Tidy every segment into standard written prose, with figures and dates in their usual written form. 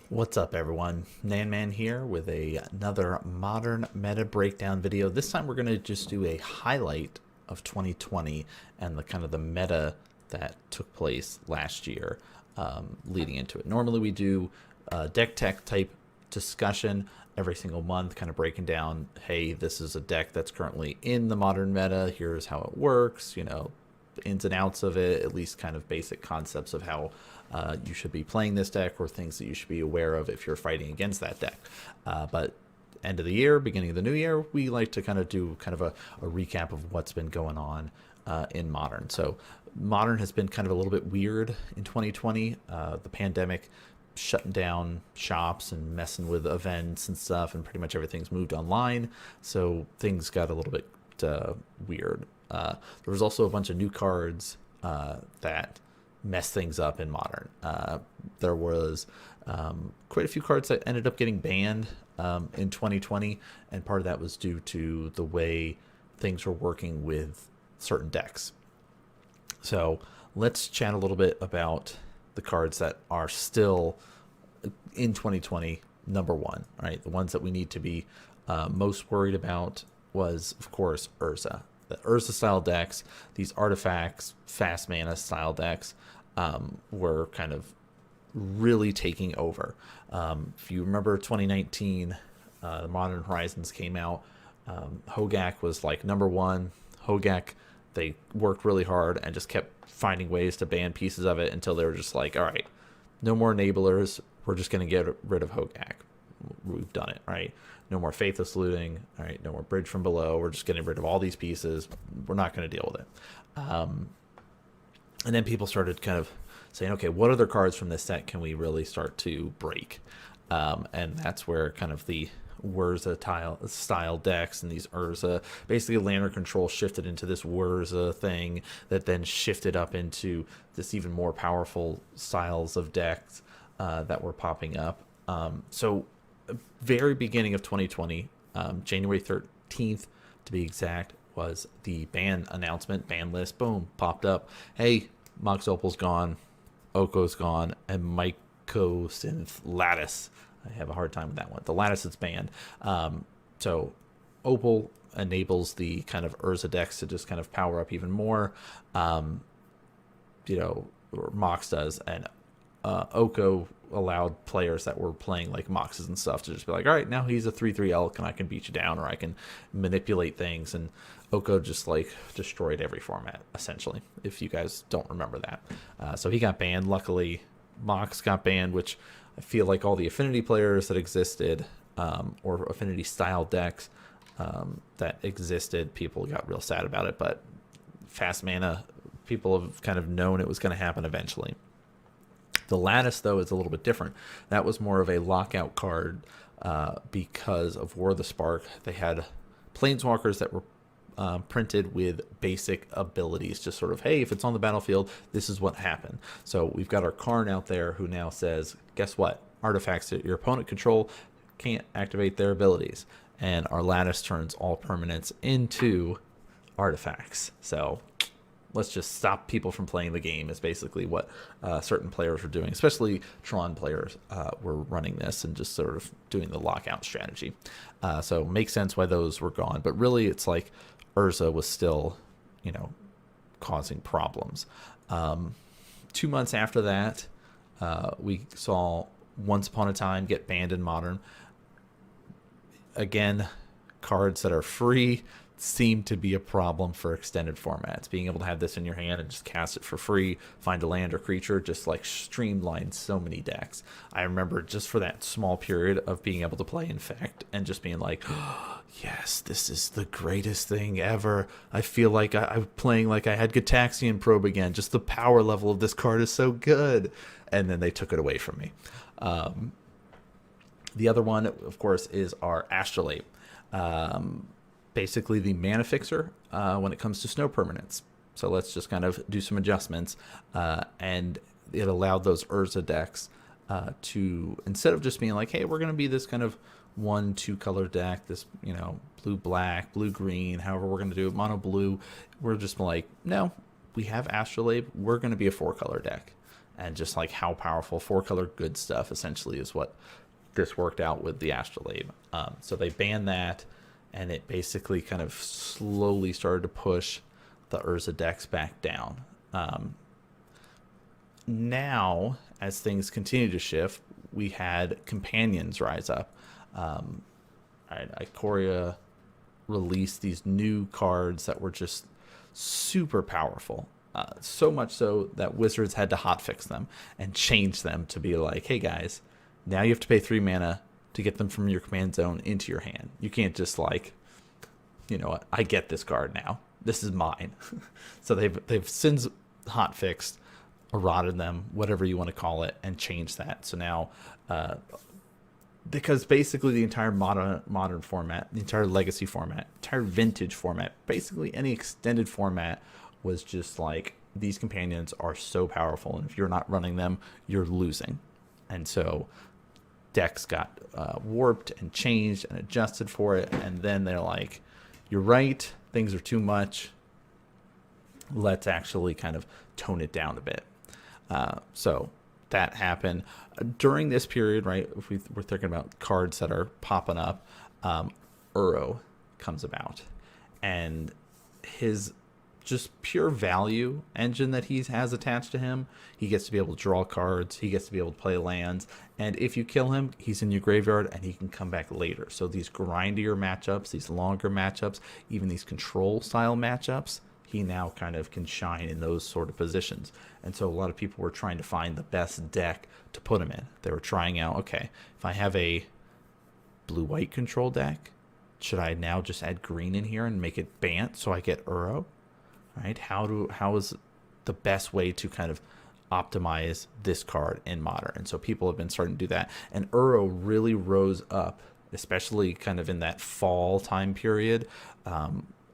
What's up, everyone? Nanman here with another modern meta breakdown video. This time we're going to just do a highlight of 2020 and the kind of the meta that took place last year leading into it. Normally we do deck tech type discussion every single month, kind of breaking down, hey, this is a deck that's currently in the modern meta. Here's how it works, the ins and outs of it, at least kind of basic concepts of how you should be playing this deck or things that you should be aware of if you're fighting against that deck. But end of the year, beginning of the new year, we like to kind of do kind of a recap of what's been going on in Modern. So Modern has been kind of a little bit weird in 2020. The pandemic shutting down shops and messing with events and stuff, and pretty much everything's moved online. So things got a little bit weird. There was also a bunch of new cards that mess things up in Modern. There was quite a few cards that ended up getting banned in 2020, and part of that was due to the way things were working with certain decks. So let's chat a little bit about the cards that are still in 2020 number one, right? The ones that we need to be most worried about was, of course, Urza. The Urza style decks, these artifacts, fast mana style decks, were kind of really taking over. If you remember 2019, Modern Horizons came out. Hogak was like number one. Hogak, they worked really hard and just kept finding ways to ban pieces of it until they were just like, all right, no more enablers. We're just going to get rid of Hogak. We've done it, right? No more Faithless Looting. All right, no more Bridge from Below. We're just getting rid of all these pieces. We're not going to deal with it. And then people started kind of saying, okay, what other cards from this set can we really start to break? And that's where kind of the Urza style decks and these Urza, basically Lantern Control shifted into this Urza thing that then shifted up into this even more powerful styles of decks that were popping up. So very beginning of 2020, January 13th to be exact, was the ban announcement, ban list, boom, popped up. Hey, Mox Opal's gone, Oko's gone, and Mycosynth Lattice. I have a hard time with that one. The Lattice is banned. So Opal enables the kind of Urza decks to just kind of power up even more, or Mox does, and Oko allowed players that were playing like Moxes and stuff to just be like, all right, now he's a 3/3 elk and I can beat you down, or I can manipulate things. And Oko just like destroyed every format, essentially, if you guys don't remember that. So he got banned. Luckily, Mox got banned, which I feel like all the affinity players that existed, or affinity style decks that existed, people got real sad about it. But fast mana, people have kind of known it was going to happen eventually. The Lattice, though, is a little bit different. That was more of a lockout card because of War of the Spark. They had Planeswalkers that were printed with basic abilities, just sort of, hey, if it's on the battlefield, this is what happened. So we've got our Karn out there who now says, guess what? Artifacts that your opponent control can't activate their abilities. And our Lattice turns all permanents into artifacts. So let's just stop people from playing the game is basically what certain players were doing, especially Tron players were running this and just sort of doing the lockout strategy. So it makes sense why those were gone. But really, it's like Urza was still, causing problems. 2 months after that, we saw Once Upon a Time get banned in Modern. Again, cards that are free seem to be a problem for extended formats. Being able to have this in your hand and just cast it for free, find a land or creature, just like streamlined so many decks. I remember just for that small period of being able to play Infect and just being like, oh, yes, this is the greatest thing ever. I feel like I'm playing like I had Gitaxian Probe again. Just the power level of this card is so good. And then they took it away from me. The other one, of course, is our Astrolabe. Basically the mana fixer when it comes to snow permanents. So let's just kind of do some adjustments. And it allowed those Urza decks to, instead of just being like, hey, we're going to be this kind of 1-2 color deck, this, blue, black, blue, green, however we're going to do it, mono blue, we're just like, no, we have Astrolabe. We're going to be a 4-color deck. and just like how powerful 4-color good stuff essentially is what this worked out with the Astrolabe. So they banned that, and it basically kind of slowly started to push the Urza decks back down. Now, as things continue to shift, we had companions rise up. Ikoria released these new cards that were just super powerful. So much so that Wizards had to hotfix them and change them to be like, hey guys, now you have to pay 3 mana to get them from your command zone into your hand. You can't just like, you know what, I get this card now. This is mine. So they've since hotfixed, eroded them, whatever you want to call it, and changed that. So now, because basically the entire modern format, the entire legacy format, entire vintage format, basically any extended format was just like, these companions are so powerful, and if you're not running them, you're losing. And so decks got warped and changed and adjusted for it, and then they're like, you're right, things are too much, let's actually kind of tone it down a bit. So that happened during this period, right? If we're thinking about cards that are popping up, Uro comes about, and his just pure value engine that he has attached to him, he gets to be able to draw cards, he gets to be able to play lands, and if you kill him, he's in your graveyard and he can come back later. So these grindier matchups, these longer matchups, even these control style matchups, he now kind of can shine in those sort of positions. And so a lot of people were trying to find the best deck to put him in. They were trying out, okay, if I have a blue-white control deck, should I now just add green in here and make it Bant so I get Uro? Right? How is the best way to kind of optimize this card in Modern? And so people have been starting to do that. And Uro really rose up, especially kind of in that fall time period,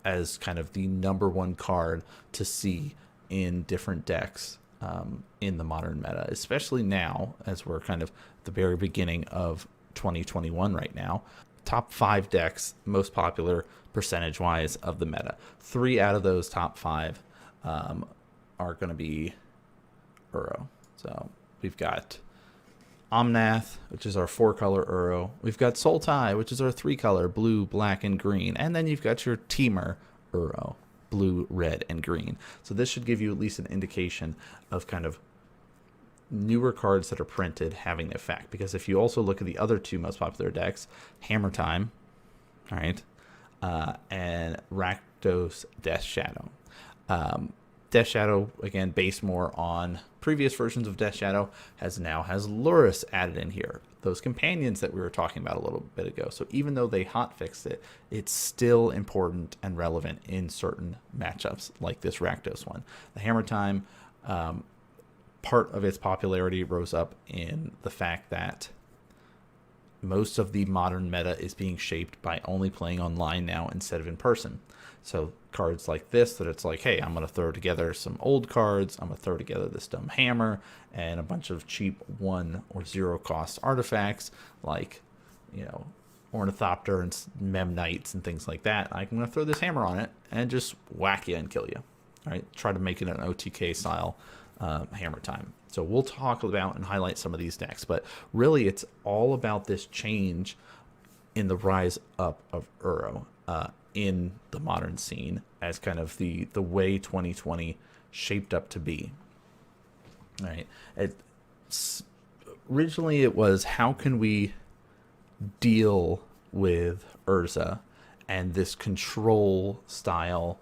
as kind of the #1 card to see in different decks in the Modern meta, especially now as we're kind of the very beginning of 2021 right now. Top 5 decks most popular percentage wise of the meta. 3 out of those top 5 are going to be Uro. So we've got Omnath, which is our 4-color Uro. We've got Sultai, which is our 3-color blue, black, and green. And then you've got your Teamer Uro, blue, red, and green. So this should give you at least an indication of kind of newer cards that are printed having the effect. Because if you also look at the other 2 most popular decks, Hammer Time, all right, and Rakdos Death Shadow. Death Shadow, again, based more on previous versions of Death Shadow, has Lurrus added in here. Those companions that we were talking about a little bit ago. So even though they hotfixed it, it's still important and relevant in certain matchups like this Rakdos one. The Hammer Time, part of its popularity rose up in the fact that most of the Modern meta is being shaped by only playing online now instead of in person. So cards like this, that it's like, hey, I'm going to throw together some old cards, I'm going to throw together this dumb hammer and a bunch of cheap 1 or 0 cost artifacts like, you know, Ornithopter and Memnites and things like that. I'm going to throw this hammer on it and just whack you and kill you. All right, try to make it an OTK style Hammer Time. So we'll talk about and highlight some of these decks, but really it's all about this change in the rise up of Uro in the Modern scene as kind of the way 2020 shaped up to be. All right. Originally it was, how can we deal with Urza and this control style,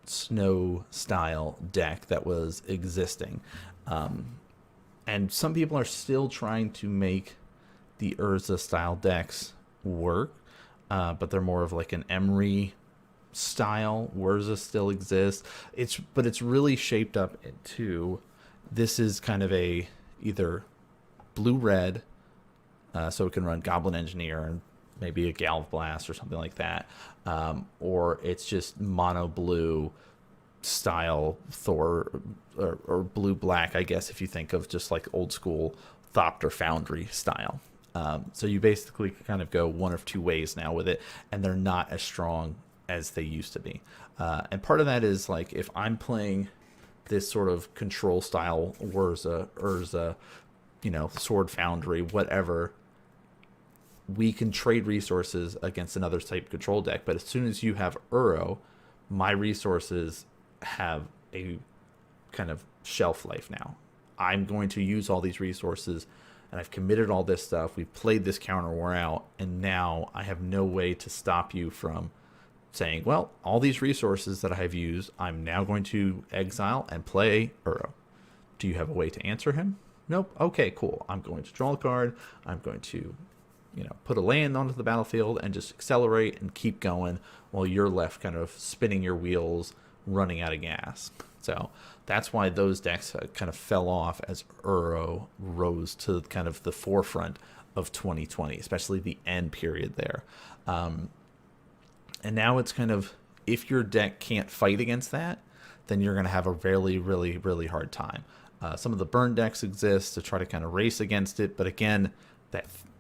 snow style deck that was existing. And some people are still trying to make the Urza style decks work, but they're more of like an Emery style. Urza still exists. But it's really shaped up into, this is kind of a either blue-red, so it can run Goblin Engineer and maybe a Galv Blast or something like that, or it's just mono blue style Thor, or blue black, I guess, if you think of just like old school Thopter Foundry style. So you basically kind of go one of 2 ways now with it, and they're not as strong as they used to be. And part of that is like, if I'm playing this sort of control style Urza, Sword Foundry, whatever, we can trade resources against another type control deck. But as soon as you have Uro, my resources have a kind of shelf life now. I'm going to use all these resources, and I've committed all this stuff. We've played this counter war out, and now I have no way to stop you from saying, well, all these resources that I have used, I'm now going to exile and play Uro. Do you have a way to answer him? Nope. Okay, cool. I'm going to draw a card. I'm going to, put a land onto the battlefield and just accelerate and keep going while you're left kind of spinning your wheels, running out of gas. So that's why those decks kind of fell off as Uro rose to kind of the forefront of 2020, especially the end period there. And now it's kind of, if your deck can't fight against that, then you're going to have a really, really, really hard time. Some of the burn decks exist to try to kind of race against it, but again,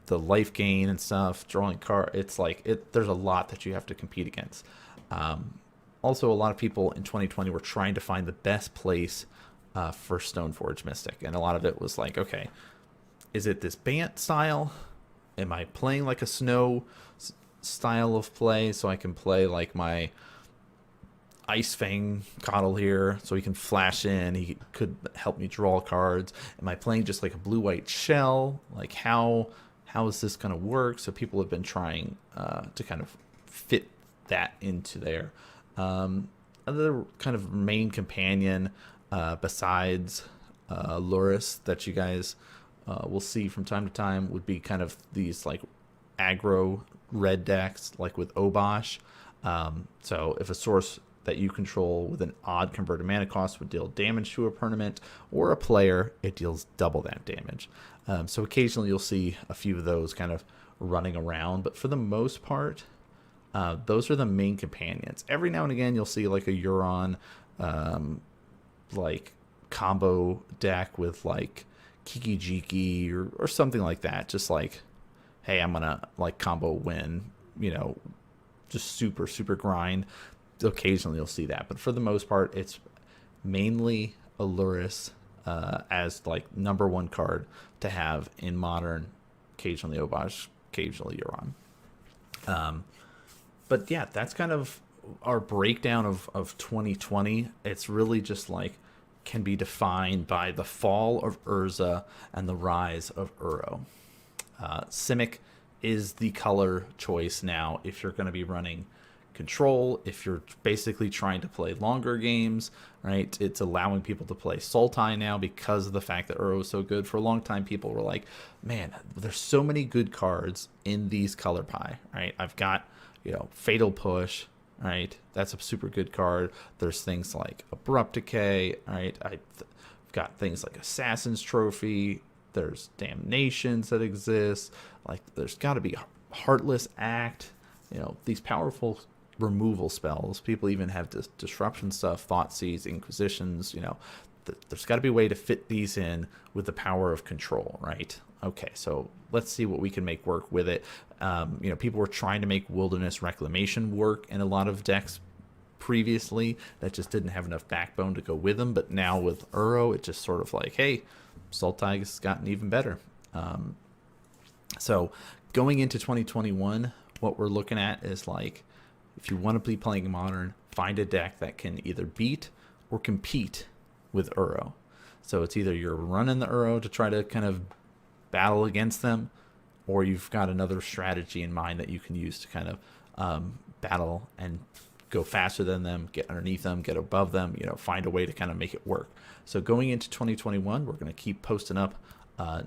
the life gain and stuff, drawing card, it's like there's a lot that you have to compete against. Also, a lot of people in 2020 were trying to find the best place for Stoneforge Mystic, and a lot of it was like, okay, is it this Bant style? Am I playing like a Snow style of play, so I can play like my Ice Fang Coddle here, so he can flash in, he could help me draw cards? Am I playing just like a blue-white shell? Like how is this going to work? So people have been trying to kind of fit that into there. Other kind of main companion besides Luris that you guys will see from time to time would be kind of these like aggro red decks, like with Obosh. So if a source that you control with an odd converted mana cost would deal damage to a permanent or a player, it deals double that damage. So occasionally you'll see a few of those kind of running around, but for the most part, those are the main companions. Every now and again, you'll see like a Euron, like combo deck with like Kiki Jiki or something like that. Just like, hey, I'm gonna like combo win, just super, super grind. Occasionally you'll see that, but for the most part, it's mainly Aluris as like #1 card to have in Modern. Occasionally Obosh, occasionally Euron. But yeah, that's kind of our breakdown of 2020. It's really just like can be defined by the fall of Urza and the rise of Uro. Simic is the color choice now if you're going to be running control, if you're basically trying to play longer games, right? It's allowing people to play Sultai now because of the fact that Uro is so good. For a long time, people were like, man, there's so many good cards in these color pie, right? I've got, Fatal Push, right? That's a super good card. There's things like Abrupt Decay, right? I've got things like Assassin's Trophy. There's Damnations that exist. Like, there's got to be Heartless Act. These powerful removal spells. People even have disruption stuff, Thoughtseize, Inquisitions. There's got to be a way to fit these in with the power of control, right? Okay, so let's see what we can make work with it. People were trying to make Wilderness Reclamation work in a lot of decks previously that just didn't have enough backbone to go with them. But now with Uro, it's just sort of like, hey, Sultai has gotten even better. So going into 2021, what we're looking at is like, if you want to be playing Modern, find a deck that can either beat or compete with Uro. So it's either you're running the Uro to try to kind of battle against them, or you've got another strategy in mind that you can use to kind of battle and go faster than them, get underneath them, get above them, find a way to kind of make it work. So going into 2021, we're going to keep posting up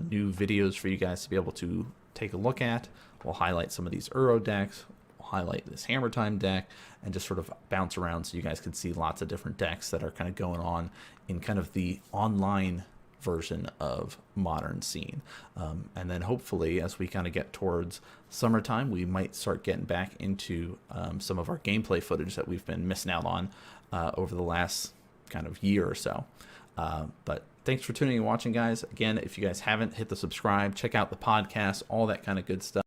new videos for you guys to be able to take a look at. We'll highlight some of these Uro decks, we'll highlight this Hammer Time deck, and just sort of bounce around so you guys can see lots of different decks that are kind of going on in kind of the online version of Modern scene. And then hopefully as we kind of get towards summertime, we might start getting back into some of our gameplay footage that we've been missing out on over the last kind of year or so. But thanks for tuning and watching, guys. Again, if you guys haven't, hit the subscribe, check out the podcast, all that kind of good stuff.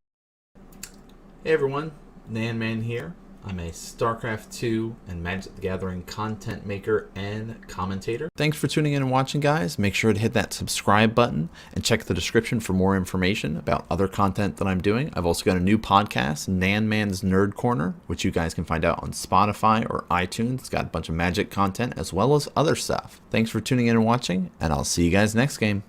Hey everyone, Nan Man here. I'm a StarCraft 2 and Magic the Gathering content maker and commentator. Thanks for tuning in and watching, guys. Make sure to hit that subscribe button and check the description for more information about other content that I'm doing. I've also got a new podcast, Nan Man's Nerd Corner, which you guys can find out on Spotify or iTunes. It's got a bunch of Magic content as well as other stuff. Thanks for tuning in and watching, and I'll see you guys next game.